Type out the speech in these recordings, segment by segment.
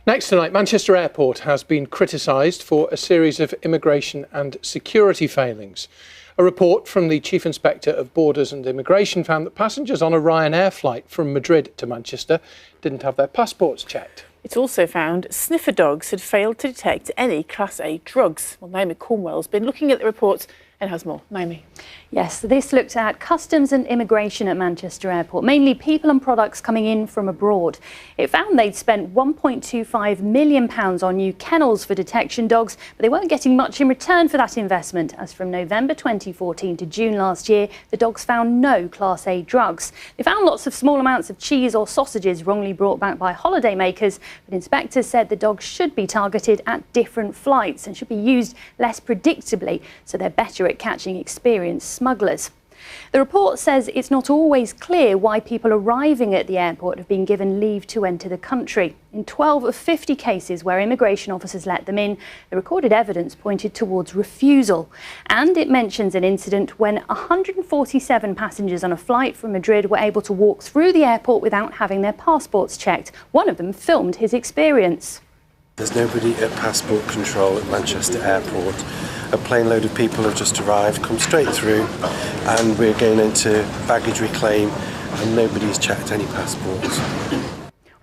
Next tonight, Manchester Airport has been criticised for a series of immigration and security failings. A report from the Chief Inspector of Borders and Immigration found that passengers on a Ryanair flight from Madrid to Manchester didn't have their passports checked. It also found sniffer dogs had failed to detect any Class A drugs. Well, Naomi Cornwell's been looking at the reports and has more. Naomi. Yes, this looked at customs and immigration at Manchester Airport, mainly people and products coming in from abroad. It found they'd spent £1.25 million on new kennels for detection dogs, but they weren't getting much in return for that investment, as from November 2014 to June last year, the dogs found no Class A drugs. They found lots of small amounts of cheese or sausages wrongly brought back by holidaymakers, but inspectors said the dogs should be targeted at different flights and should be used less predictably, so they're better at catching experienced smugglers. The report says it's not always clear why people arriving at the airport have been given leave to enter the country. In 12 of 50 cases where immigration officers let them in, the recorded evidence pointed towards refusal. And it mentions an incident when 147 passengers on a flight from Madrid were able to walk through the airport without having their passports checked. One of them filmed his experience. There's nobody at passport control at Manchester Airport. A plane load of people have just arrived, come straight through, and we're going into baggage reclaim, and nobody's checked any passports.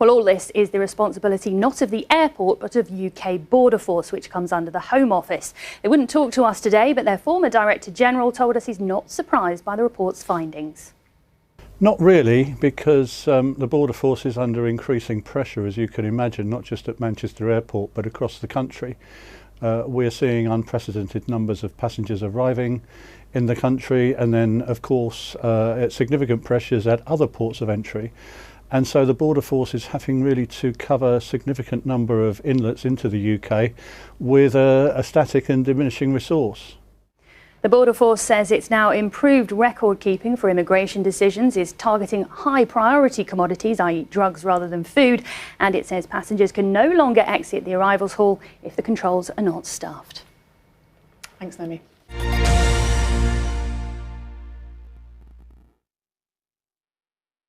Well, all this is the responsibility not of the airport, but of UK Border Force, which comes under the Home Office. They wouldn't talk to us today, but their former Director General told us he's not surprised by the report's findings. Not really, because the Border Force is under increasing pressure, as you can imagine, not just at Manchester Airport, but across the country. We're seeing unprecedented numbers of passengers arriving in the country, and then, of course, significant pressures at other ports of entry. And so the Border Force is having really to cover a significant number of inlets into the UK with a static and diminishing resource. The Border Force says it's now improved record keeping for immigration decisions, is targeting high priority commodities, i.e. drugs rather than food, and it says passengers can no longer exit the arrivals hall if the controls are not staffed. Thanks, Naomi.